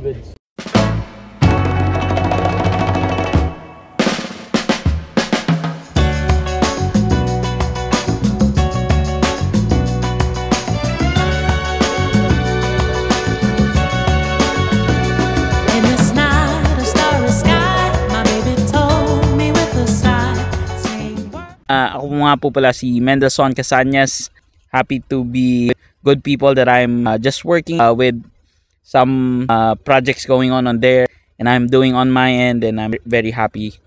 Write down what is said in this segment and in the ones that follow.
Goods. Ako nga po pala si Mendelssohn Casanyas. Happy to be good people that I'm just working with some projects going on there, and I'm doing on my end, and I'm very happy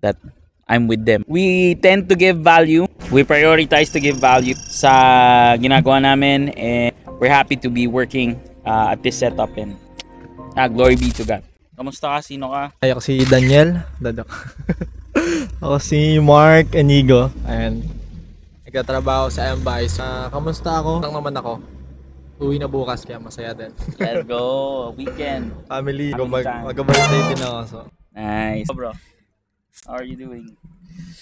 that I'm with them. We tend to give value. We prioritize to give value sa ginagawa namin, and we're happy to be working at this setup, and glory be to God. Kamusta ka? Sino ka? Ako si Daniel. Ako si Mark Enigo. Ayan. Nagtatrabaho sa M-Vice. Kamusta ako? Lang naman ako. Uwi na bukas kaya masaya din. Let's go! Weekend. Family. Mag-birthday din ako. So. Nice. So, bro, how are you doing?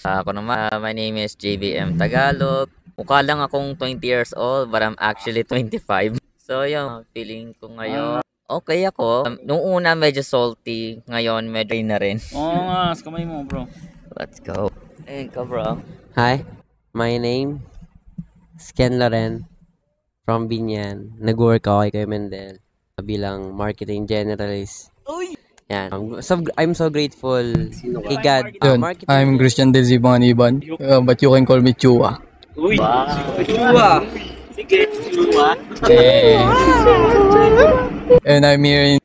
Ako naman, my name is JBM Tagalog. Mukha lang akong 20 years old, but I'm actually 25. So yung feeling ko ngayon, okay ako. Nung una medyo salty, ngayon medyo na rin. Oo nga, kamay mo bro. Let's go. Hey, ka bro. Hi, my name is Ken Loren from Binyan. Nag-work ako kay Mendel bilang marketing generalist. Yan. I'm so grateful kay God. I'm Christian Del Zibang Iban, but you can call me Chua. Uy, Chua! Sige, Chua! And I'm here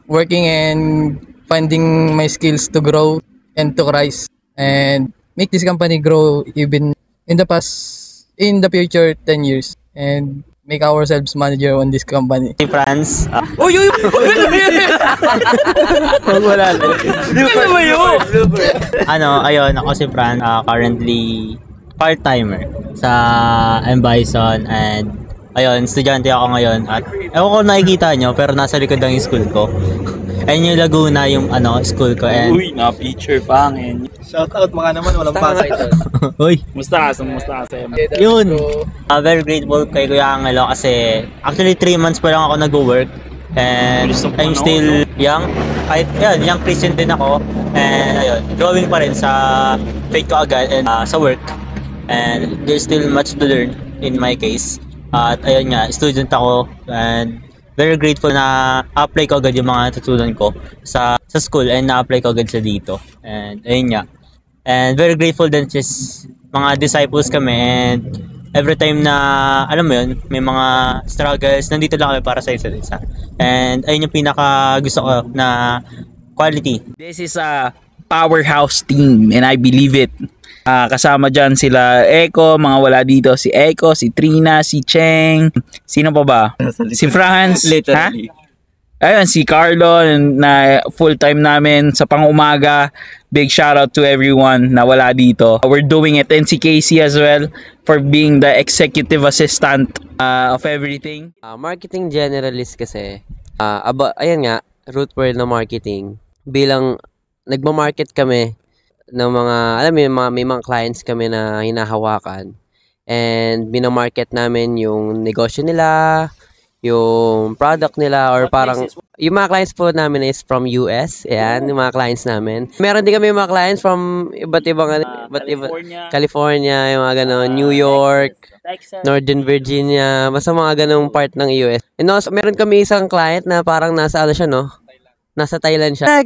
working and finding my skills to grow and to rise and make this company grow even in the future 10 years and make ourselves manager on this company. Si Franz. Ayun, ako si Franz. Currently part-timer sa M-Bison, and ayun, estudyante ako ngayon at ewan ko nakikita nyo pero nasa likod ng school ko. Ayun yung Laguna yung school ko. And uy, na-feature pa ngayon. Shoutout mga naman, walang pasa ito. uy, musta ka sa yun. Very grateful kay Kuya Angelo kasi actually 3 months pa lang ako nag-work. And I'm still young. Kahit yan, young Christian din ako. And ayun, growing pa rin sa faith ko agad and sa work. And there's still much to learn in my case. At ayun nga, student ako and very grateful na apply ko agad yung mga natutunan ko sa school and na-apply ko agad sa dito. And ayun nga. And very grateful din just mga disciples kami, and every time na alam mo yun, may mga struggles, nandito lang kami para sa isa't isa. And ayun yung pinaka gusto ko na quality. This is a powerhouse team and I believe it. Kasama dyan sila Eko, mga wala dito, si Eko, si Trina, si Cheng, sino pa ba? Si Franz, ha? Ayun, si Carlo na full-time namin sa pang-umaga. Big shout out to everyone na wala dito. We're doing it, and si Casey as well for being the executive assistant of everything. Marketing generalist kasi, ayan nga, root word na marketing. Bilang nagmamarket kami ng mga, alam mo, may mga clients kami na hinahawakan, and binamarket namin yung negosyo nila, yung product nila, or parang yung mga clients po namin is from US. Ayan, yung mga clients namin. Meron din kami mga clients from iba't ibang California, yung mga gano'n, New York, Texas, Northern Virginia, basta mga ganong part ng US. And also, meron kami isang client na parang nasa siya, no? Nasa Thailand siya.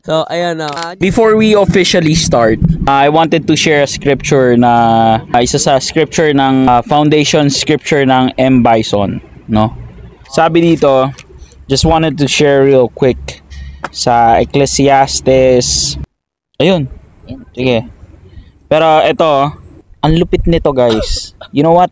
So, ayun na. Before we officially start, I wanted to share a scripture na isa sa scripture ng foundation scripture ng M-Bison, no? Sabi dito, just wanted to share real quick sa Ecclesiastes. Ayun. Sige. Pero ito, ang lupit nito, guys. You know what?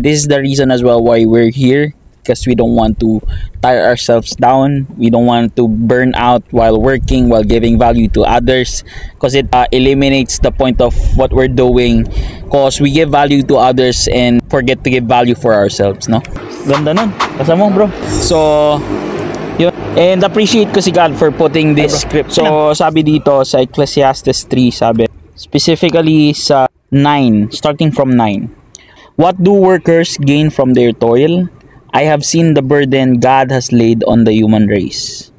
This is the reason as well why we're here. Because we don't want to tire ourselves down. We don't want to burn out while working, while giving value to others. Because it eliminates the point of what we're doing. Because we give value to others and forget to give value for ourselves, no? Ganda nun. Kasama mo, bro. So, yun. And appreciate ko si God for putting this script. So, sabi dito sa Ecclesiastes 3, sabi, specifically sa 9, starting from 9. What do workers gain from their toil? I have seen the burden God has laid on the human race.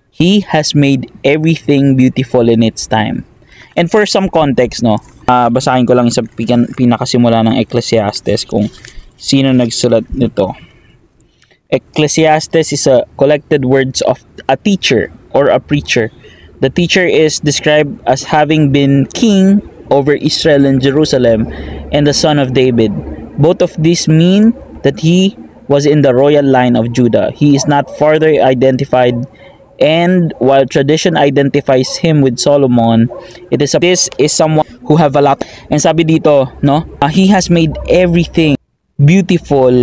He has made everything beautiful in its time. And for some context, no, basahin ko lang sa pinakasimula ng Ecclesiastes kung sino nagsulat nito. Ecclesiastes is a collected words of a teacher or a preacher. The teacher is described as having been king over Israel and Jerusalem and the son of David. Both of these mean that he was in the royal line of Judah. He is not further identified, and while tradition identifies him with Solomon, this is someone who have a lot. And sabi dito, no, he has made everything beautiful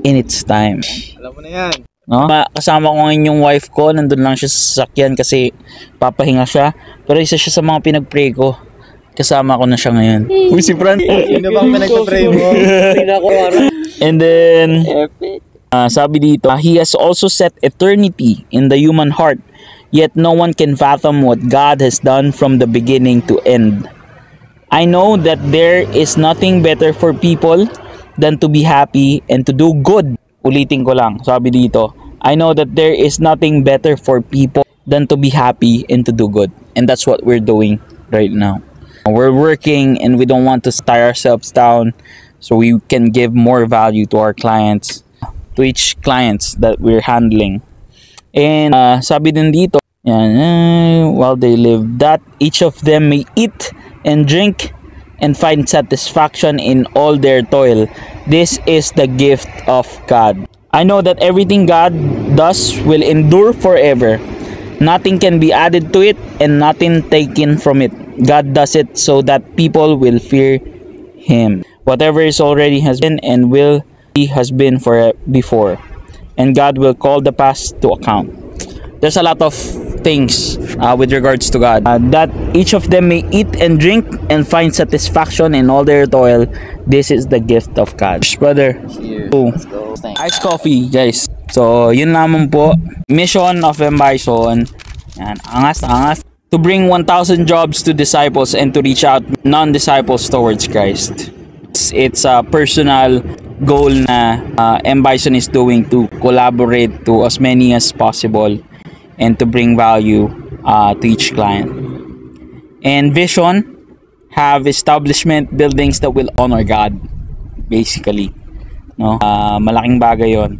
in its time. Alam mo na yan. No? Kasama ko ngayon yung wife ko, nandun lang siya sa sasakyan kasi papahinga siya. Pero isa siya sa mga pinag-pray ko. Kasama ko na siya ngayon. Uy, si Fran. Sino bang pinag-pray mo? And then, sabi dito, he has also set eternity in the human heart, yet no one can fathom what God has done from the beginning to end. I know that there is nothing better for people than to be happy and to do good. Ulitin ko lang, sabi dito, I know that there is nothing better for people than to be happy and to do good. And that's what we're doing right now. We're working and we don't want to tie ourselves down so we can give more value to our clients, to each clients that we're handling. And sabi din dito, yan, while they live, that each of them may eat and drink and find satisfaction in all their toil. This is the gift of God. I know that everything God does will endure forever. Nothing can be added to it and nothing taken from it. God does it so that people will fear Him. Whatever is already has been and will be has been for before. And God will call the past to account. There's a lot of things with regards to God. That each of them may eat and drink and find satisfaction in all their toil. This is the gift of God. Brother. Oh, iced coffee, guys. So, yun naman po. Mission of M-Bison. Yan, angas. To bring 1,000 jobs to disciples and to reach out non-disciples towards Christ. It's a personal goal na M-Bison is doing to collaborate to as many as possible and to bring value to each client. And vision, have establishment buildings that will honor God, basically. No, malaking bagay yon.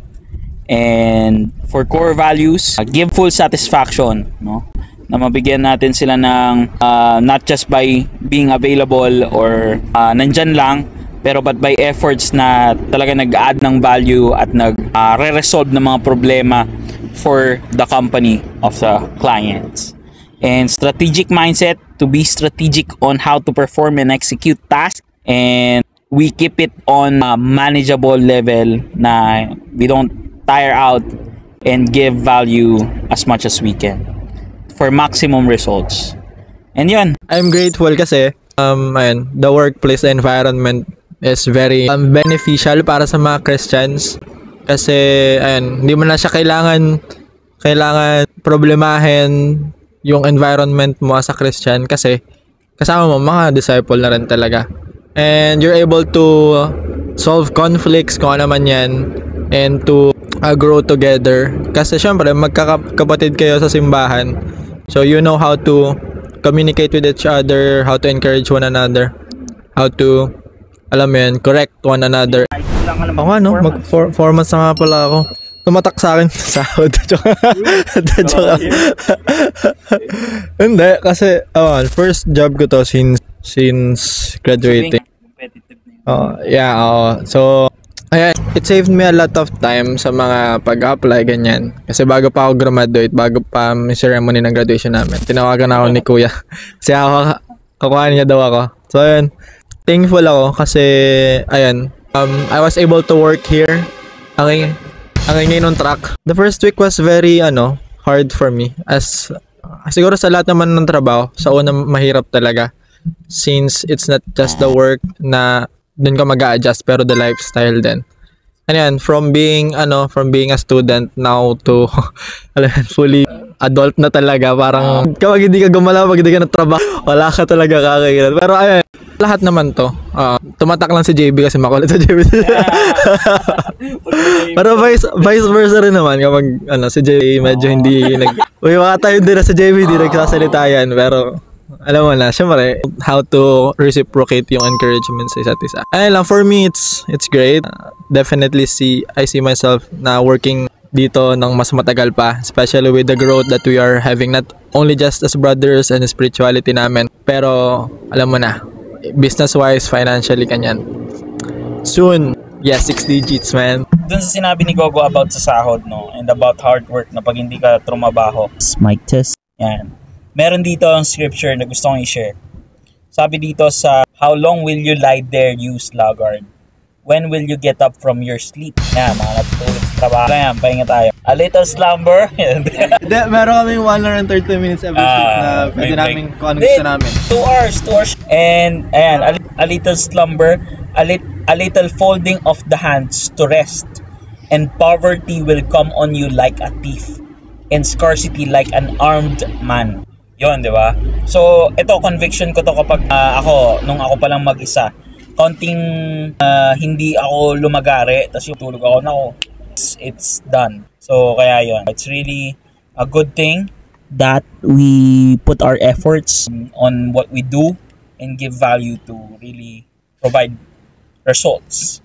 And for core values, give full satisfaction, no, na mabigyan natin sila ng not just by being available or nandyan lang, pero but by efforts na talaga nag-add ng value at nag-re-resolve ng mga problema for the company of the clients. And strategic mindset, to be strategic on how to perform and execute tasks, and we keep it on a manageable level na we don't tire out and give value as much as we can for maximum results. And yun, I'm grateful kasi ayun, the workplace environment is very beneficial para sa mga Christians. Kasi ayun, hindi mo na siya kailangan problemahin yung environment mo as a Christian kasi kasama mo mga disciple na rin talaga. And you're able to solve conflicts kung ano man yan and to grow together. Kasi syempre magkakapatid kayo sa simbahan. So you know how to communicate with each other, how to encourage one another, how to, alam mo yun, correct one another. Ako nga no, mag-4 months na nga pala ako. Tumatak sa akin sahod. Hindi, kasi first job ko to since graduating. So ayan, it saved me a lot of time sa mga pag-apply ganyan. Kasi bago pa ako graduate, bago pa may ceremony ng graduation namin, tinawagan ako ni Kuya. Kasi kakuhaan niya daw ako. So ayan, thankful ako kasi ayan, I was able to work here. Ang ingay nung track. The first week was very hard for me, as siguro sa lahat naman ng trabaho, sa una mahirap talaga since it's not just the work na dun ka mag-a-adjust, pero the lifestyle din. And yan, from being a student now to fully adult na talaga, parang kapag hindi ka gumalaw, pag hindi ka natrabaho, wala ka talaga kakakilan. Pero ayan, Lahat naman to. Tumatak lang si JB kasi makulit sa JB. Pero vice versa rin naman kapag si JB medyo hindi Uy, mga tayo din na sa JB, hindi nagsasalita yan. Pero alam mo na, syempre, how to reciprocate yung encouragement sa isa't isa. Ayun lang, for me, it's great. Definitely I see myself na working dito ng mas matagal pa, especially with the growth that we are having, not only just as brothers and spirituality namin, pero alam mo na, business-wise, financially, kanyan. Soon, 6 digits, man. Dun sa sinabi ni Gogo about sa sahod, no? And about hard work na pag hindi ka trumabaho. Mic test. Yan. Meron dito ang scripture na gusto kong i-share. Sabi dito sa, how long will you lie there, you sluggard? When will you get up from your sleep? Yan, mga natutulog sa trabaho. Yan, pahinga tayo. A little slumber. Meron kaming 130 minutes every week na pwede namin kung anong gusto namin. 2 hours. And, ayan, a little slumber, a little folding of the hands to rest. And poverty will come on you like a thief. And scarcity like an armed man. Yun, di ba? So, ito, conviction ko to kapag nung ako palang mag-isa. Konting hindi ako lumagari, tapos yung tulog ako, it's done. So, kaya yun. It's really a good thing that we put our efforts on what we do and give value to really provide results.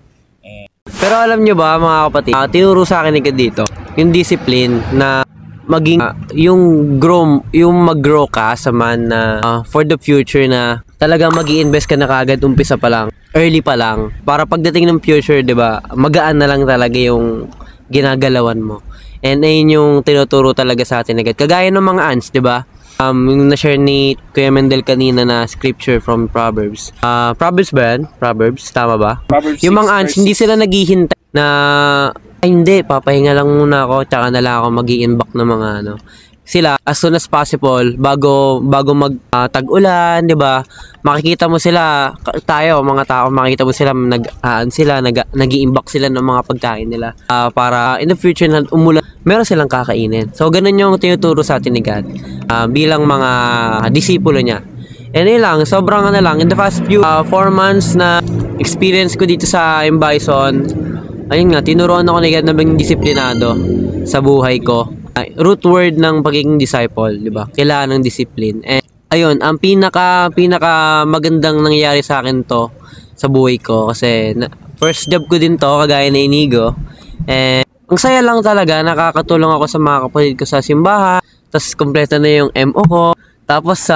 Pero alam nyo ba mga kapatid, tinuro sa akin agad dito, yung discipline na maging yung mag-grow ka sa man na for the future na talagang mag-i-invest ka na kagad umpisa pa lang, early pa lang, para pagdating ng future, 'di ba? Magaan na lang talaga yung ginagalawan mo. And ayun yung tinuturo talaga sa atin agad. Kagaya ng mga ants, 'di ba? Yung na-share ni Kuya Mendel kanina na scripture from Proverbs. Proverbs ba yan? Proverbs, tama ba? Proverbs yung mga 6, ants, hindi sila naghihintay na hindi, papahinga lang muna ako, tsaka na lang ako mag-i-imbak ng mga Sila, as soon as possible, bago mag tag-ulan, 'di ba? Makikita mo sila, mga tao, makikita mo sila nag-i-imbak sila ng mga pagkain nila para in the future na umulan, meron silang kakainin. So ganun yung tinuturo sa atin ni God bilang mga disipulo niya. And yun lang, sobrang in the past few 4 months na experience ko dito sa Bison, ayun nga, tinuruan ako ni God na maging disiplinado sa buhay ko. Root word ng pagiging disciple, di ba? Kailangan ng discipline. And ayun, ang pinaka magandang nangyayari sa akin to sa buhay ko kasi first job ko din to, kagaya na Inigo. And ang saya lang talaga, nakakatulong ako sa mga kapatid ko sa simbahan, tapos kompleto na yung MO ko. Tapos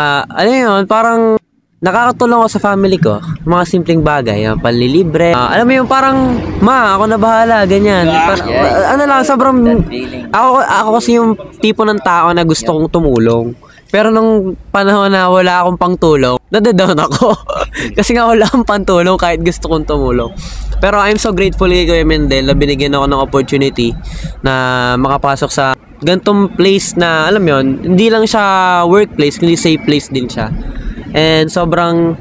parang nakakatulong ako sa family ko. Mga simpleng bagay, panlilibre. Alam mo yung parang, ako na bahala, ganyan. Sobrang, ako kasi yung tipo ng tao na gusto kong tumulong. Pero nung panahon na wala akong pangtulong, nadadown ako. Kasi nga wala akong pantulong kahit gusto kong tumulong. Pero I'm so grateful kay Kuya Mendel na binigyan ako ng opportunity na makapasok sa ganitong place na, alam yon, hindi lang siya workplace, kundi safe place din siya. And sobrang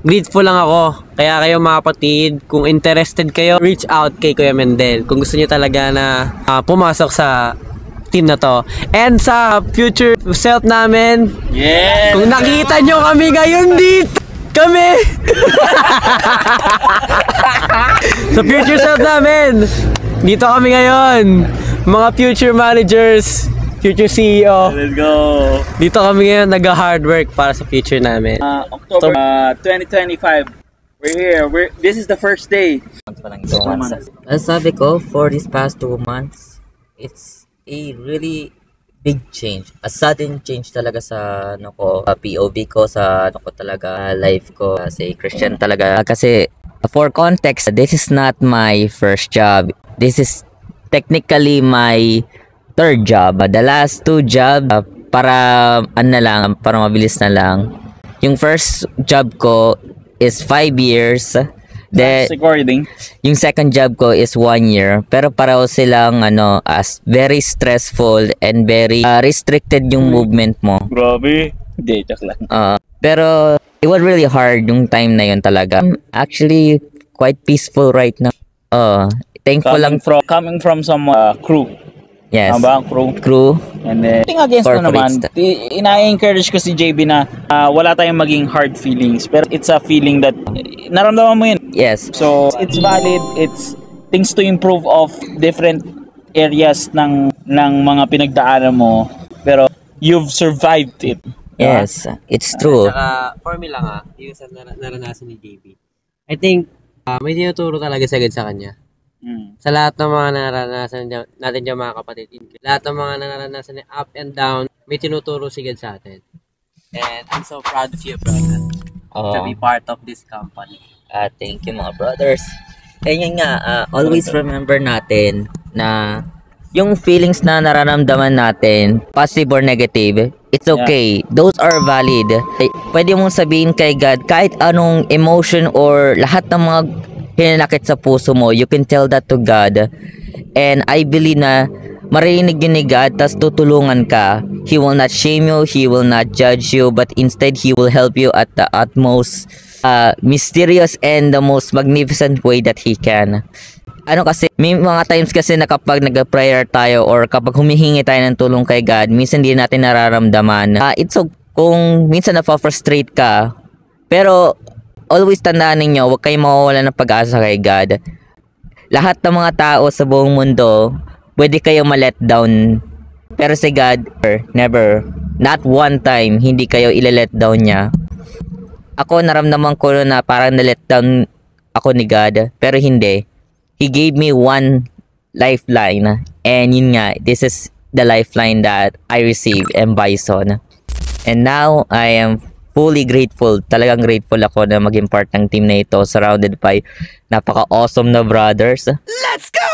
grateful lang ako. Kaya kayo mga kapatid, kung interested kayo, reach out kay Kuya Mendel. Kung gusto niyo talaga na pumasok sa team na to. And sa future self namin, kung nakita nyo kami ngayon dito, kami! Sa future self namin, dito kami ngayon. Mga future managers, future CEO. Let's go. Dito kami ngayon nag-hard work para sa future namin. October 2025. We're here. This is the first day. As sabi ko, for these past 2 months, it's a really big change. A sudden change talaga sa POV ko, sa talaga life ko as a Christian talaga. Kasi for context, this is not my first job. This is technically my 3rd job. The last 2 job para mabilis na lang. Yung first job ko is 5 years. Recording. Yung second job ko is 1 year. Pero pareho silang as very stressful and very restricted yung movement mo. Grabe. Hindi, joke lang. Pero it was really hard yung time na yun talaga. I'm actually quite peaceful right now. Thankful coming from some crew. Yes. Crew. And then, against na naman, ina-encourage ko si JB na wala tayong maging hard feelings. Pero it's a feeling that naramdaman mo yun. Yes. So, it's valid. It's things to improve of different areas ng mga pinagdaanan mo. Pero, you've survived it. Yes, it's true. Saka, for me lang yung sa naranasan ni JB. I think, may tinuturo talaga sagad sa kanya. Sa lahat ng mga naranasan natin dyan mga kapatid, lahat ng mga naranasan ni up and down, may tinuturo sigad sa atin. And I'm so proud of you, brother, to be part of this company. Thank you mga brothers. Ayun nga, always remember natin na yung feelings na nararamdaman natin, positive or negative, it's okay. Those are valid. Pwede mong sabihin kay God kahit anong emotion or lahat ng mga hinanakit sa puso mo, you can tell that to God. And I believe na marinig yun ni God, tas tutulungan ka. He will not shame you, He will not judge you, but instead He will help you at the utmost mysterious and the most magnificent way that He can. Ano kasi, may mga times kasi na kapag nag-prayer tayo or kapag humihingi tayo ng tulong kay God, minsan hindi natin nararamdaman. It's so, kung minsan na-frustrate ka, pero always tandaan ninyo, huwag kayong mawawala ng pag-asa kay God. Lahat ng mga tao sa buong mundo, pwede kayong ma-let down. Pero si God, never, not one time, hindi kayo ila-let down niya. Ako, naramdaman ko na parang na-let down ako ni God, pero hindi. He gave me one lifeline. And yun nga, this is the lifeline that I received, M. Bison. And now, I am fully grateful. Talagang grateful ako na maging part ng team na ito, surrounded by napaka-awesome na brothers. Let's go!